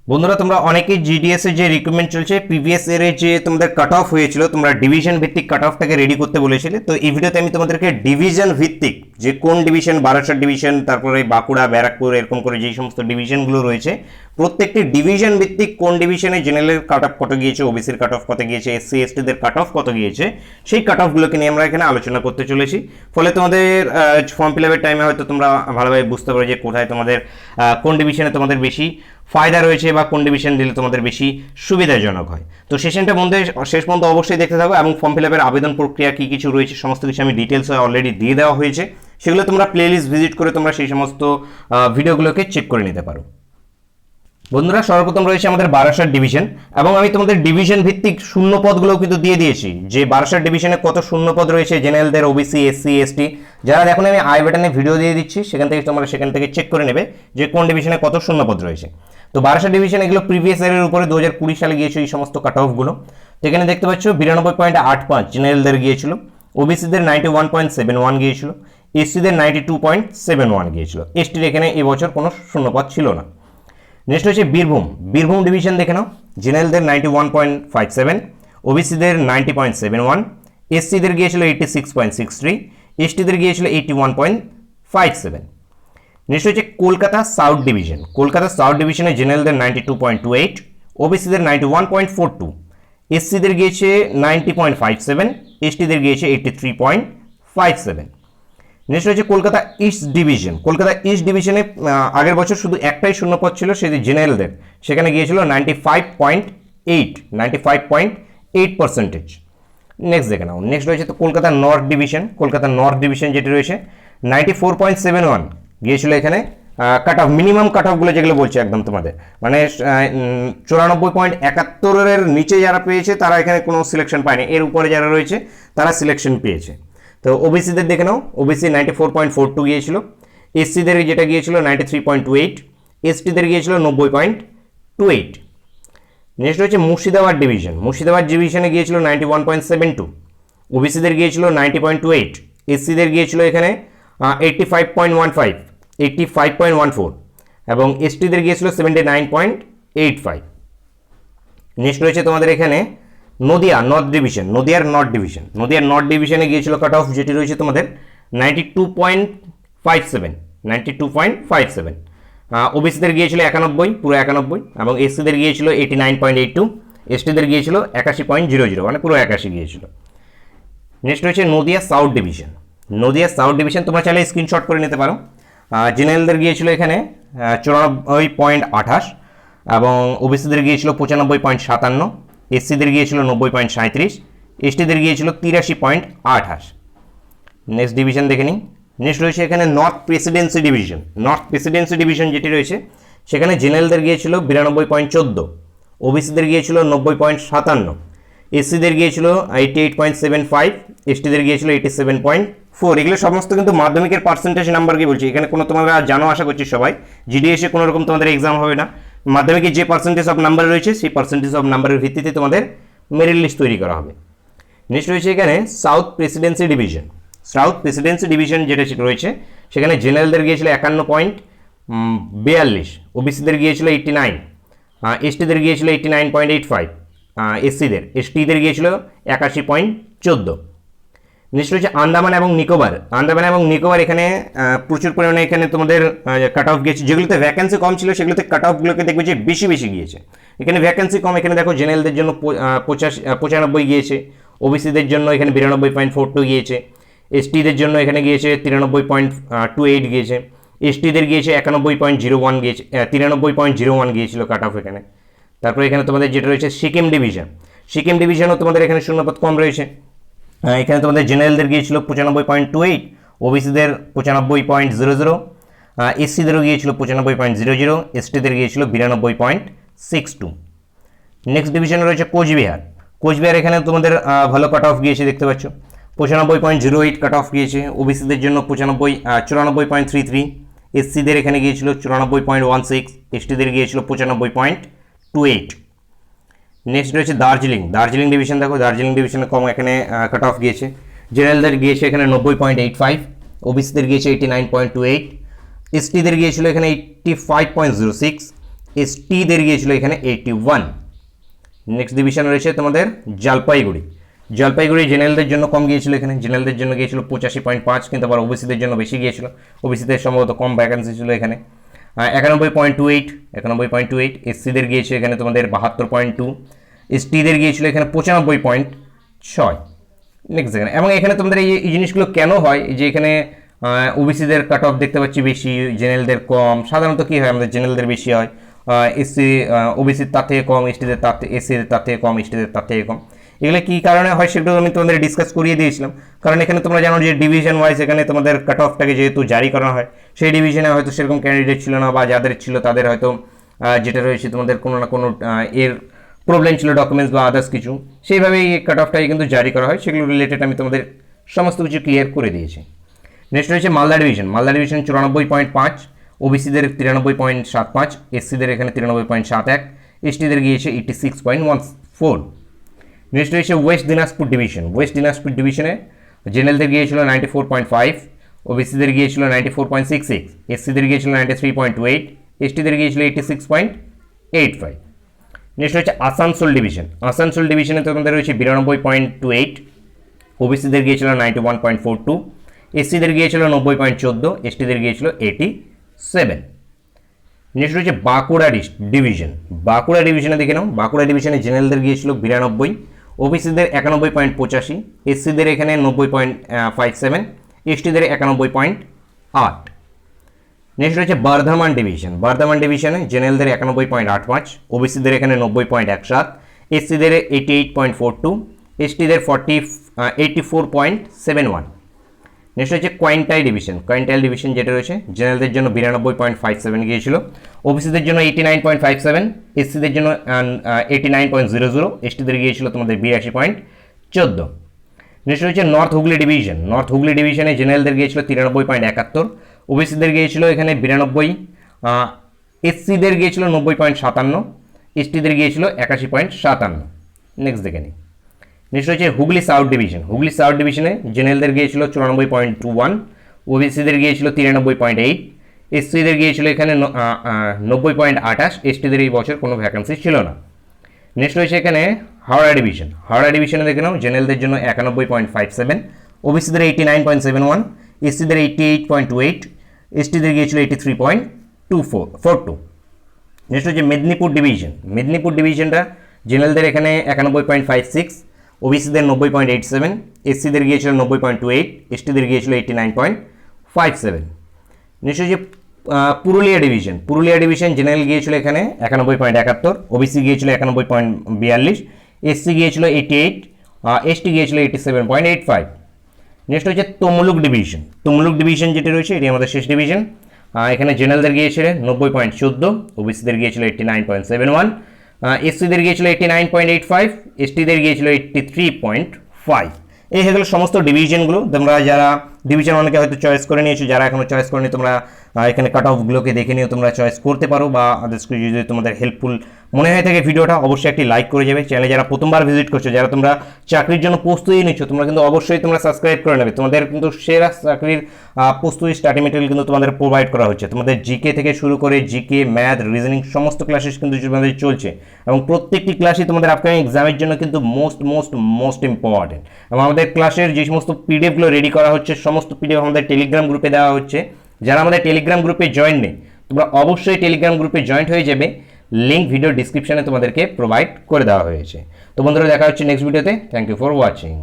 বন্ধুরা তোমরা অনেকেই জিডিএস এর যে রিক্রুটমেন্ট চলছে প্রিভিয়াস ইয়ারে যে তোমাদের কাট অফ হয়েছিল তোমরা ডিভিশন ভিত্তিক কাট অফটাকে রেডি করতে বলেছিলে। তো এই ভিডিওতে আমি তোমাদেরকে ডিভিশন ভিত্তিক যে কোন ডিভিশন, বারাসাত ডিভিশন, তারপরে বাঁকুড়া, ব্যারাকপুর, এরকম করে যেই সমস্ত ডিভিশনগুলো রয়েছে প্রত্যেকটি ডিভিশন ভিত্তিক কোন ডিভিশনে জেনারেলের কাট অফ কত গিয়েছে, ওবিসির কাট অফ কত গিয়েছে, এসসি এসটিদের কাট অফ কত গিয়েছে, সেই কাট অফগুলোকে নিয়ে আমরা এখানে আলোচনা করতে চলেছি। ফলে তোমাদের ফর্ম ফিল আপের টাইমে হয়তো তোমরা ভালোভাবে বুঝতে পারো যে কোথায় তোমাদের কোন ডিভিশনে তোমাদের বেশি ফায়দা রয়েছে বা কোন ডিভিশন দিলে তোমাদের বেশি সুবিধাজনক হয়। তো সেশনটা বন্ধু শেষ পর্যন্ত অবশ্যই দেখতে থাকো এবং ফর্ম ফিল আপের আবেদন প্রক্রিয়া কী কিছু রয়েছে সমস্ত কিছু আমি ডিটেলস অলরেডি দিয়ে দেওয়া হয়েছে, সেগুলো তোমরা প্লেলিস্ট ভিজিট করে তোমরা সেই সমস্ত ভিডিওগুলোকে চেক করে নিতে পারো। বন্ধুরা সর্বপ্রথম রয়েছে আমাদের বারাসাত ডিভিশন এবং আমি তোমাদের ডিভিশন ভিত্তিক শূন্য পদগুলোও কিন্তু দিয়ে দিয়েছি যে বারাসাত ডিভিশনে কত শূন্য পদ রয়েছে জেনারেলদের, ওবিসি, এসসি, এসটি। যারা দেখো আমি আই বাটনে ভিডিও দিয়ে দিচ্ছি, সেখান থেকে তোমরা সেখান থেকে চেক করে নেবে যে কোন ডিভিশনে কত শূন্য পদ রয়েছে। তো বারাসাত ডিভিশন এগুলো প্রিভিয়াস ইয়ারের উপরে 2020 সালে গিয়েছিল এই সমস্ত কাট অফগুলো। তো এখানে দেখতে পাচ্ছ 92.85 জেনারেলদের গিয়েছিল, ওবিসিদের 91.71 গিয়েছিল, এসসিদের 92.71 গিয়েছিল, এসটির এখানে এবছর কোনো শূন্যপদ ছিল না। নেক্সট হচ্ছে বীরভূম ডিভিশন দেখে নাও, জেনারেলদের 91.57, ওবিসিদের 90.71, এসসিদের গিয়েছিল 86.63, এসটিদের গিয়েছিল 81.57। নেক্সট হচ্ছে কলকাতা সাউথ ডিভিশনে জেনারেলদের 92.28, ওবিসিদের 91.42, এসসিদের গিয়েছে 90.57, এসটিদের গিয়েছে 83.57। নেক্সট হচ্ছে কলকাতা ইস্ট ডিভিশনে আগের বছর শুধু একটাই শূন্যপদ ছিল, সেটি জেনারেলদের, সেখানে গিয়েছিল 95.8%। নেক্সট দেখে নাও। নেক্সট রয়েছে তো কলকাতা নর্থ ডিভিশন যেটি রয়েছে 94.71 গিয়েছিল এখানে কাট অফ, মিনিমাম কাট অফগুলো যেগুলো বলছে একদম তোমাদের মানে 94.71 নিচে যারা পেয়েছে তারা এখানে কোনো সিলেকশন পায়নি, এর উপরে যারা রয়েছে তারা সিলেকশন পেয়েছে। তো ওবিসিদের দেখে নাও, ওবিসি 94.42 গিয়েছিল, এসসিদের যেটা গিয়েছিল 93.28, এসটিদের গিয়েছিল 90.28। নেক্সট হচ্ছে মুর্শিদাবাদ ডিভিশনে গিয়েছিল 91.72, ওবিসিদের গিয়েছিল 90.28, এসসিদের গিয়েছিল এখানে 85.14 এবং এসটিদের গিয়েছিল 79.85। নেক্সট রয়েছে তোমাদের এখানে নদিয়ার নর্থ ডিভিশনে গিয়েছিল কাট অফ যেটি রয়েছে তোমাদের 92.57, ওবিসিদের গিয়েছিল 91, পুরো 91, এবং এসসিদের গিয়েছিল 89.82, এসটিদের গিয়েছিল 81.00 মানে পুরো 81 গিয়েছিল। নেক্সট রয়েছে নদিয়া সাউথ ডিভিশন, তোমরা চাইলে স্ক্রিনশট করে নিতে পারো। জেনারেলদের গিয়েছিল এখানে 94.28 এবং ওবিসিদের গিয়েছিল 95.57, এসসিদের গিয়েছিল 90.37, এসটিদের গিয়েছিল 83.28। নেক্সট ডিভিশন দেখে নিই। নেক্সট রয়েছে এখানে নর্থ প্রেসিডেন্সি ডিভিশন যেটি রয়েছে সেখানে জেনারেলদের গিয়েছিল 92.14, ওবিসিদের গিয়েছিল 90.57, এসসিদের গিয়েছিল 88.75, এসটিদের গিয়েছিল 87.4। এগুলো সমস্ত কিন্তু মাধ্যমিকের পার্সেন্টেজ নাম্বারকে বলছি, এখানে কোনো তোমরা জানো আশা করছি সবাই জিডিএসে কোনো রকম তোমাদের এক্সাম হবে না, মাধ্যমিকে যে পার্সেন্টেজ অফ নাম্বার রয়েছে সেই পার্সেন্টেজ অফ নাম্বারের ভিত্তিতে তোমাদের মেরিট লিস্ট তৈরি করা হবে। নেক্সট রয়েছে এখানে সাউথ প্রেসিডেন্সি ডিভিশন যেটা রয়েছে সেখানে জেনারেলদের গিয়েছিল 51.42, ওবিসিদের গিয়েছিল 89, এসটিদের গিয়েছিল 89.85, এসটিদের গিয়েছিল 81.14। নেক্সট রয়েছে আন্দামান এবং নিকোবর, এখানে প্রচুর পরিমাণে এখানে তোমাদের কাট অফ গিয়েছে, যেগুলোতে ভ্যাকেন্সি কম ছিল সেগুলোতে কাট অফগুলোকে দেখবে যে বেশি গিয়েছে। এখানে ভ্যাকেন্সি কম, এখানে দেখো জেনারেলদের জন্য 95 গিয়েছে, ওবিসিদের জন্য এখানে 92.42 গিয়েছে, এসটিদের জন্য এখানে গিয়েছে 93.28 গিয়েছে, এসটিদের গিয়েছে 91.01 গিয়েছে, 93.01 গিয়েছিল কাট অফ এখানে। তারপরে এখানে তোমাদের যেটা রয়েছে সিকিম ডিভিশনও তোমাদের এখানে শূন্যপদ কম রয়েছে, এখানে তোমাদের জেনারেলদের গিয়েছিল 95.28, ওবিসিদের 95.00, এসসিদেরও গিয়েছিল 95.00, এসটিদের গিয়েছিল 92.62। নেক্সট ডিভিশনে রয়েছে কোচবিহার, এখানে তোমাদের ভালো কাট অফ গিয়েছে দেখতে পাচ্ছ, 95.08 কাট অফ গিয়েছে, ওবিসিদের জন্য 94.33, এসসিদের এখানে গিয়েছিল 94.16, এসটিদের গিয়েছিল 95.28। নেক্সট রয়েছে দার্জিলিং ডিভিশন, দেখো দার্জিলিং ডিভিশনে কম এখানে কাট অফ গিয়েছে, জেনারেলদের গিয়েছে এখানে 90.85, ওবিসিদের গিয়েছে 89.28, এসটিদের গিয়েছিল এখানে 85.06, এসটিদের গিয়েছিল এখানে 81। নেক্সট ডিভিশন রয়েছে তোমাদের জলপাইগুড়ি। জলপাইগুড়ি জেনারেলদের জন্য কম গিয়েছিল, এখানে জেনারেলদের জন্য গিয়েছিল 85.5, কিন্তু আবার ওবিসিদের জন্য বেশি গিয়েছিল, ওবিসিদের সম্ভবত কম ভ্যাকেন্সি ছিল এখানে 91.28, 91.28। এসসিদের গিয়েছে এখানে তোমাদের 72.2, এসটিদের গিয়েছিল এখানে 95.6। নেক্সট এখানে, এবং এখানে তোমাদের এই জিনিসগুলো কেন হয় যে এখানে ওবিসিদের কাট অফ দেখতে পাচ্ছি বেশি, জেনারেলদের কম। সাধারণত কী হয়, আমাদের জেনারেলদের বেশি হয়, এসসি ওবিসির তার থেকে কম, এসটিদের তার এসসিদের তার থেকে কম, এসটিদের তার থেকে কম। এগুলো কী কারণে হয় সেগুলো আমি তোমাদের ডিসকাস করিয়ে দিয়েছিলাম। কারণ এখানে তোমরা জানো যে ডিভিশন ওয়াইজ এখানে তোমাদের কাট অফটাকে যেহেতু জারি করা হয়, সেই ডিভিশনে হয়তো সেরকম ক্যান্ডিডেট ছিল না, বা যাদের ছিল তাদের হয়তো যেটা রয়েছে তোমাদের কোনো না কোনো এর প্রবলেম ছিল, ডকুমেন্টস বা আদার্স কিছু, সেইভাবেই এই কাট অফটাকে কিন্তু জারি করা হয়। সেগুলো রিলেটেড আমি তোমাদের সমস্ত কিছু ক্লিয়ার করে দিয়েছি। নেক্সট রয়েছে মালদা ডিভিশন। মালদা ডিভিশন 94.5, ওবিসিদের 93.75, এসসিদের এখানে 93.71, এসটিদের গিয়েছে 86.14। নেক্সট রয়েছে west Dinajpur division. West Dinajpur ডিভিশনে জেনারেলদের গিয়েছিল 94.5, ওবিসিদের গিয়েছিল 94.66, এসসিদের গিয়েছিল 93.28, এসটিদের গিয়েছিল 86.85। নেক্সট রয়েছে আসানসোল ডিভিশন। আসানসোল ডিভিশনে তোমাদের রয়েছে 92.28, ওবিসিদের গিয়েছিল 91.42, এসসিদের গিয়েছিল 90.14, এসটিদের গিয়েছিল 87। নেক্সট রয়েছে বাঁকুড়া ডিভিশন। বাঁকুড়া ডিভিশনে দেখে নাও, বাঁকুড়া ডিভিশনে জেনারেলদের গিয়েছিল 92, ওবিসিদের 91.85, এসসিদের এখানে 90.57, এসটিদের 91.8। নেক্সট রয়েছে বর্ধমান ডিভিশন। বর্ধমান ডিভিশনে জেনারেলদের 91.85, ওবিসিদের এখানে 90.17, এসসিদের 88.42, এসটিদের 84.71। নেক্সট হচ্ছে কোয়াইন্টাইল ডিভিশন। কোয়াইন্টাইল ডিভিশন যেটা রয়েছে জেনারেলদের জন্য 92.57 গিয়েছিল, ওবিসিদের জন্য 89.57, এসসিদের জন্য 89.00, এসটিদের গিয়েছিল তোমাদের 82.14। নেক্সট রয়েছে north Hooghly division. North Hooghly ডিভিশনে জেনারেলদের গিয়েছিল 93.71, ওবিসিদের গিয়েছিল এখানে 92, এসসিদের গিয়েছিল 90.57, এসটিদের গিয়েছিল 81.57। নেক্সট দেখে নিই। নেক্সট হচ্ছে Hooghly south division. Hooghly south ডিভিশনে জেনারেলদের গিয়েছিল 94.21, ওবিসিদের গিয়েছিল 93.8, এসসিদের গিয়েছিল এখানে 90.28, এসটিদের এই বছর কোনো ভ্যাকেন্সি ছিল না। নেক্সট রয়েছে এখানে হাওড়া ডিভিশন। হাওড়া ডিভিশনে দেখে নাও জেনারেলদের জন্য 91.57, ওবিসিদের 89.71, এসসিদের 88.28, এসটিদের গিয়েছিল 83.42। নেক্সট হচ্ছে মেদিনীপুর ডিভিশন। মেদিনীপুর ডিভিশনটা জেনারেলদের এখানে 91.56, ওবিসিদের 90.87, এসসিদের গিয়েছিল 90.28, এসটিদের গিয়েছিল 89.57। নেক্সট হচ্ছে Purulia division. Purulia division general গিয়েছিল এখানে 91.71, ওবিসি গিয়েছিল 91.42, এসসি গিয়েছিল 88, এসটি গিয়েছিল 87.85। নেক্সট হচ্ছে তমলুক ডিভিশন। তমলুক ডিভিশন যেটা রয়েছে এটি আমাদের শেষ ডিভিশন। এখানে জেনারেলদের গিয়েছিল 90.14, ওবিসিদের গিয়েছিল 89.71, এসসিদের গিয়েছিল 89.85, এসটিদের গিয়েছিল 83.5। এই হয়ে গেল সমস্ত ডিভিশনগুলো। তোমরা যারা ডিভিশন অনেকে হয়তো চয়েস করে নিয়েছো, যারা এখনও চয়েস করেনি তোমরা এখানে কাট অফগুলোকে দেখে নিয়ে তোমরা চয়েস করতে পারো, বা আদার্স যদি তোমাদের হেল্পফুল মনে হয়ে থাকে ভিডিওটা অবশ্যই একটি লাইক করে যাবে। চ্যানেলে যারা প্রথমবার ভিজিট করছো, যারা তোমরা চাকরির জন্য প্রস্তুতি নিচ্ছ, তোমরা কিন্তু অবশ্যই তোমরা সাবস্ক্রাইব করে নেবে। তোমাদের কিন্তু সেরা চাকরির প্রস্তুতি স্টাডি মেটেরিয়াল কিন্তু তোমাদের প্রোভাইড করা হচ্ছে। তোমাদের জিকে থেকে শুরু করে জিকে, ম্যাথ, রিজনিং সমস্ত ক্লাসেস কিন্তু তোমাদের চলছে, এবং প্রত্যেকটি ক্লাসই তোমাদের আপকামিং এক্সামের জন্য কিন্তু মোস্ট ইম্পর্টেন্ট। এবং আমাদের ক্লাসের যে সমস্ত পিডিএফগুলো রেডি করা হচ্ছে সমস্ত পিডিএফ আমাদের টেলিগ্রাম গ্রুপে দেওয়া হচ্ছে। যারা আমাদের টেলিগ্রাম গ্রুপে জয়েন নেই, তোমরা অবশ্যই টেলিগ্রাম গ্রুপে জয়েন্ট হয়ে যাবে। লিঙ্ক ভিডিও ডিসক্রিপশনে তোমাদেরকে প্রোভাইড করে দেওয়া হয়েছে। তো বন্ধুরা, দেখা হচ্ছে নেক্সট ভিডিওতে। Thank you for watching.